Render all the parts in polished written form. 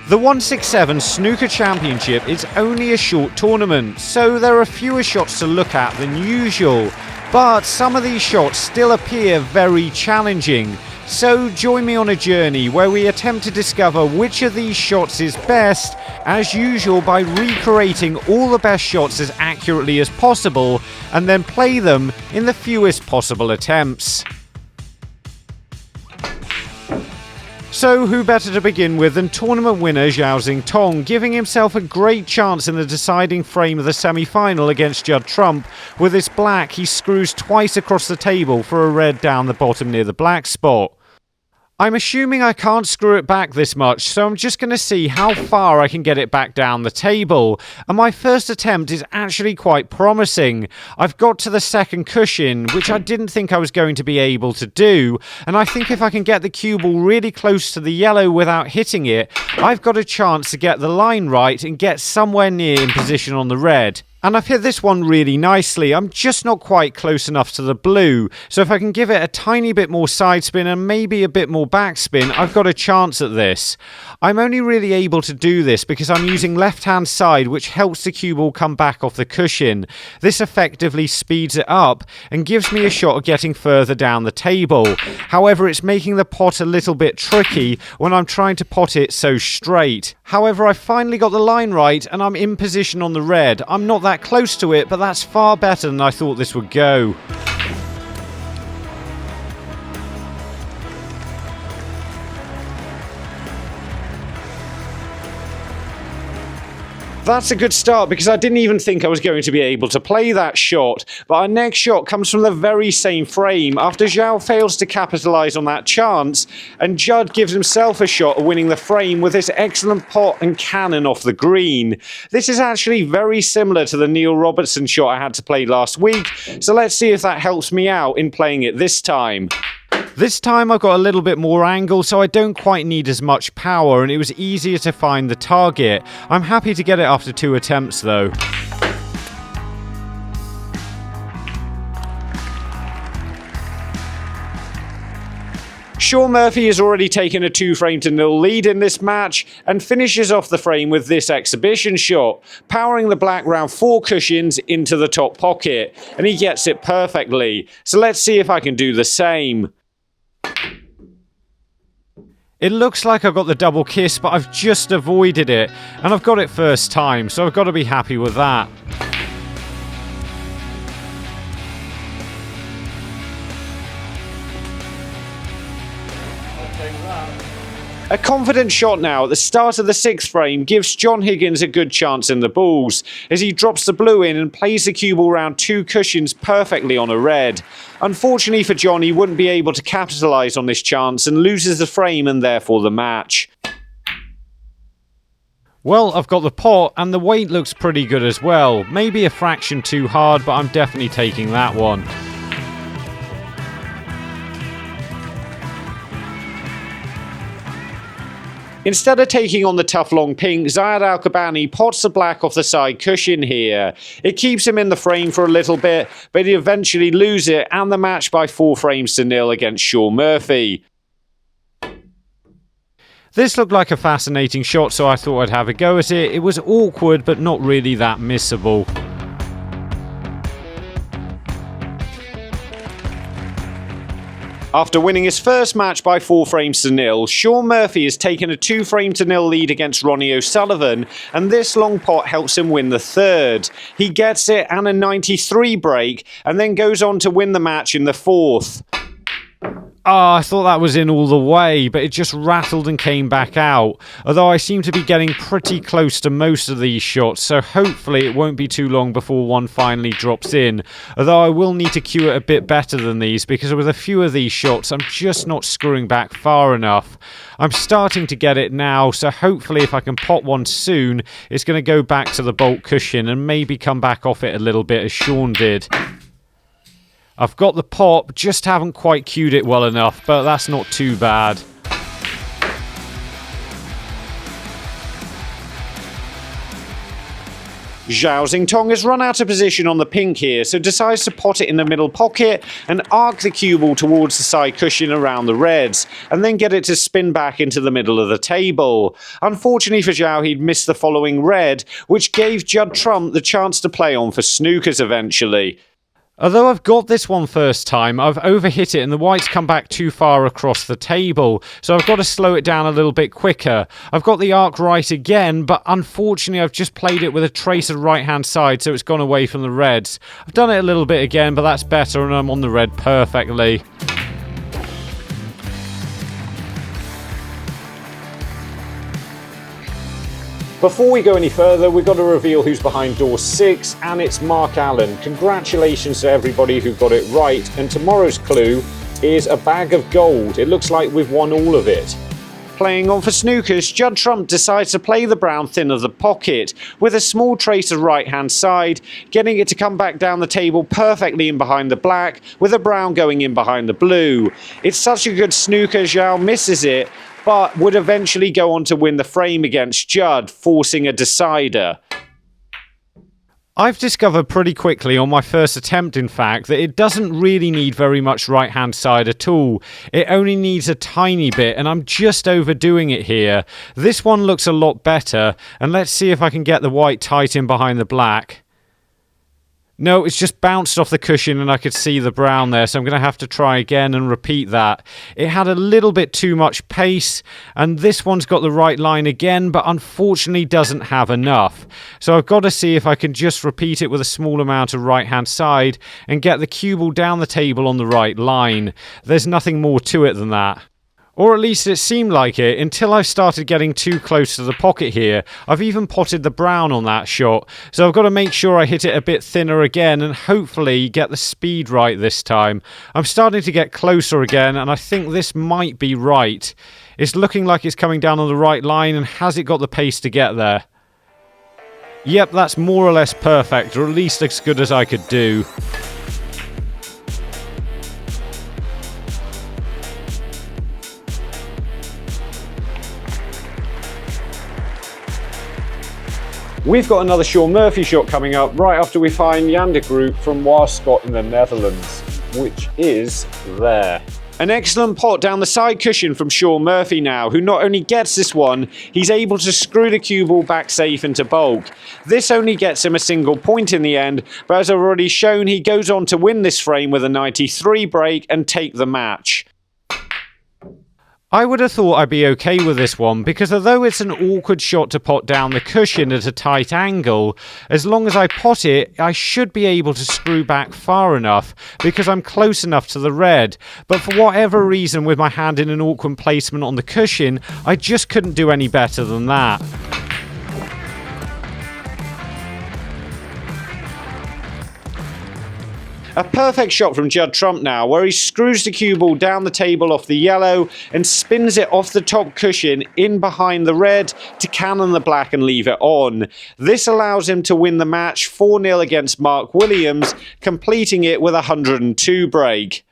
The 167 Snooker Championship is only a short tournament, so there are fewer shots to look at than usual, but some of these shots still appear very challenging. So join me on a journey where we attempt to discover which of these shots is best, as usual by recreating all the best shots as accurately as possible, and then play them in the fewest possible attempts. So who better to begin with than tournament winner Zhao Xintong, giving himself a great chance in the deciding frame of the semi-final against Judd Trump. With this black, he screws twice across the table for a red down the bottom near the black spot. I'm assuming I can't screw it back this much, so I'm just going to see how far I can get it back down the table. And my first attempt is actually quite promising. I've got to the second cushion, which I didn't think I was going to be able to do. And I think if I can get the cue ball really close to the yellow without hitting it, I've got a chance to get the line right and get somewhere near in position on the red. And I've hit this one really nicely. I'm just not quite close enough to the blue. So if I can give it a tiny bit more side spin and maybe a bit more backspin, I've got a chance at this. I'm only really able to do this because I'm using left-hand side, which helps the cue ball come back off the cushion. This effectively speeds it up and gives me a shot of getting further down the table. However, it's making the pot a little bit tricky when I'm trying to pot it so straight. However, I finally got the line right and I'm in position on the red. I'm not that close to it, but that's far better than I thought this would go. That's a good start because I didn't even think I was going to be able to play that shot. But our next shot comes from the very same frame after Zhao fails to capitalise on that chance, and Judd gives himself a shot of winning the frame with this excellent pot and cannon off the green. This is actually very similar to the Neil Robertson shot I had to play last week, so let's see if that helps me out in playing it this time. This time I've got a little bit more angle, so I don't quite need as much power, and it was easier to find the target. I'm happy to get it after 2 attempts though. Shaun Murphy has already taken a 2-frame-to-0 lead in this match and finishes off the frame with this exhibition shot, powering the black round 4 cushions into the top pocket, and he gets it perfectly. So let's see if I can do the same. It looks like I've got the double kiss, but I've just avoided it, and I've got it first time, so I've got to be happy with that. A confident shot now at the start of the 6th frame gives John Higgins a good chance in the balls, as he drops the blue in and plays the cue ball round 2 cushions perfectly on a red. Unfortunately for John, he wouldn't be able to capitalise on this chance and loses the frame and therefore the match. Well, I've got the pot and the weight looks pretty good as well. Maybe a fraction too hard, but I'm definitely taking that one. Instead of taking on the tough long pink, Ziyad Qabbani pots the black off the side cushion here. It keeps him in the frame for a little bit, but he eventually loses it and the match by 4-frames-to-0 against Shaun Murphy. This looked like a fascinating shot, so I thought I'd have a go at it. It was awkward, but not really that missable. After winning his first match by 4-frames-to-0, Shaun Murphy has taken a 2-frame-to-0 lead against Ronnie O'Sullivan, and this long pot helps him win the 3rd. He gets it and a 93 break, and then goes on to win the match in the 4th. I thought that was in all the way, but it just rattled and came back out. Although I seem to be getting pretty close to most of these shots, so hopefully it won't be too long before one finally drops in. Although I will need to cue it a bit better than these, because with a few of these shots I'm just not screwing back far enough. I'm starting to get it now, so hopefully if I can pot one soon, it's going to go back to the bolt cushion and maybe come back off it a little bit as Shaun did. I've got the pop, just haven't quite cued it well enough, but that's not too bad. Zhao Xintong has run out of position on the pink here, so decides to pot it in the middle pocket and arc the cue ball towards the side cushion around the reds, and then get it to spin back into the middle of the table. Unfortunately for Zhao, he'd missed the following red, which gave Judd Trump the chance to play on for snookers eventually. Although I've got this one first time, I've overhit it and the whites come back too far across the table, so I've got to slow it down a little bit quicker. I've got the arc right again, but unfortunately I've just played it with a trace of right hand side, so it's gone away from the reds. I've done it a little bit again, but that's better and I'm on the red perfectly. Before we go any further, we've got to reveal who's behind door 6, and it's Mark Allen. Congratulations to everybody who got it right, and tomorrow's clue is a bag of gold. It looks like we've won all of it. Playing on for snookers, Judd Trump decides to play the brown thin of the pocket with a small trace of right hand side, getting it to come back down the table perfectly in behind the black, with the brown going in behind the blue. It's such a good snooker, Zhao misses it, but would eventually go on to win the frame against Judd, forcing a decider. I've discovered pretty quickly on my first attempt, in fact, that it doesn't really need very much right-hand side at all. It only needs a tiny bit, and I'm just overdoing it here. This one looks a lot better, and let's see if I can get the white tight in behind the black. No, it's just bounced off the cushion and I could see the brown there, so I'm going to have to try again and repeat that. It had a little bit too much pace, and this one's got the right line again, but unfortunately doesn't have enough. So I've got to see if I can just repeat it with a small amount of right-hand side and get the cue ball down the table on the right line. There's nothing more to it than that. Or at least it seemed like it, until I started getting too close to the pocket here. I've even potted the brown on that shot, so I've got to make sure I hit it a bit thinner again and hopefully get the speed right this time. I'm starting to get closer again, and I think this might be right. It's looking like it's coming down on the right line, and has it got the pace to get there? Yep, that's more or less perfect, or at least as good as I could do. We've got another Shaun Murphy shot coming up right after we find Jan de Groot from Waarscot in the Netherlands, which is there. An excellent pot down the side cushion from Shaun Murphy now, who not only gets this one, he's able to screw the cue ball back safe into bulk. This only gets him a single point in the end, but as I've already shown, he goes on to win this frame with a 93 break and take the match. I would have thought I'd be okay with this one, because although it's an awkward shot to pot down the cushion at a tight angle, as long as I pot it, I should be able to screw back far enough, because I'm close enough to the red. But for whatever reason, with my hand in an awkward placement on the cushion, I just couldn't do any better than that. A perfect shot from Judd Trump now, where he screws the cue ball down the table off the yellow and spins it off the top cushion in behind the red to cannon the black and leave it on. This allows him to win the match 4-0 against Mark Williams, completing it with a 102 break.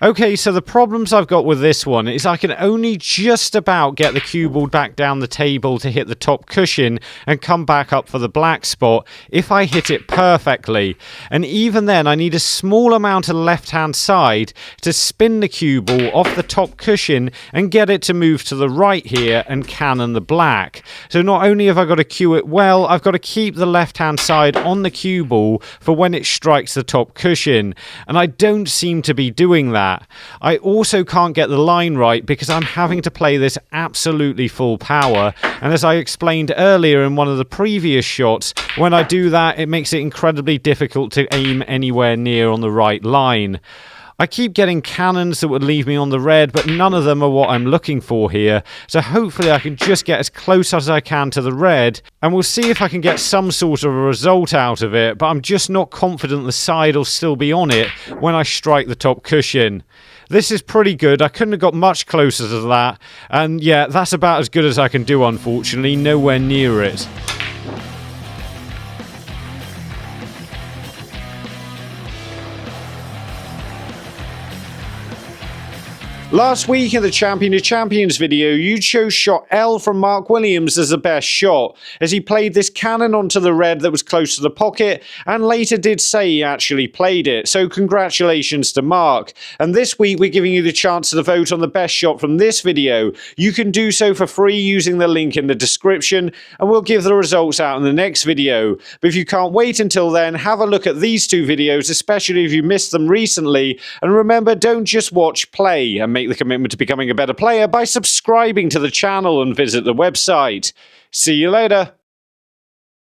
Okay, so the problems I've got with this one is I can only just about get the cue ball back down the table to hit the top cushion and come back up for the black spot if I hit it perfectly. And even then, I need a small amount of left-hand side to spin the cue ball off the top cushion and get it to move to the right here and cannon the black. So not only have I got to cue it well, I've got to keep the left-hand side on the cue ball for when it strikes the top cushion. And I don't seem to be doing that. I also can't get the line right because I'm having to play this absolutely full power, and as I explained earlier in one of the previous shots, when I do that it makes it incredibly difficult to aim anywhere near on the right line. I keep getting cannons that would leave me on the red, but none of them are what I'm looking for here, so hopefully I can just get as close as I can to the red, and we'll see if I can get some sort of a result out of it, but I'm just not confident the side will still be on it when I strike the top cushion. This is pretty good. I couldn't have got much closer to that, and yeah, that's about as good as I can do, unfortunately, nowhere near it. Last week in the Champion of Champions video, you chose shot L from Mark Williams as the best shot, as he played this cannon onto the red that was close to the pocket, and later did say he actually played it, so congratulations to Mark. And this week we're giving you the chance to vote on the best shot from this video. You can do so for free using the link in the description, and we'll give the results out in the next video. But if you can't wait until then, have a look at these two videos, especially if you missed them recently, and remember, don't just watch, play, and make the commitment to becoming a better player by subscribing to the channel and visit the website. See you later.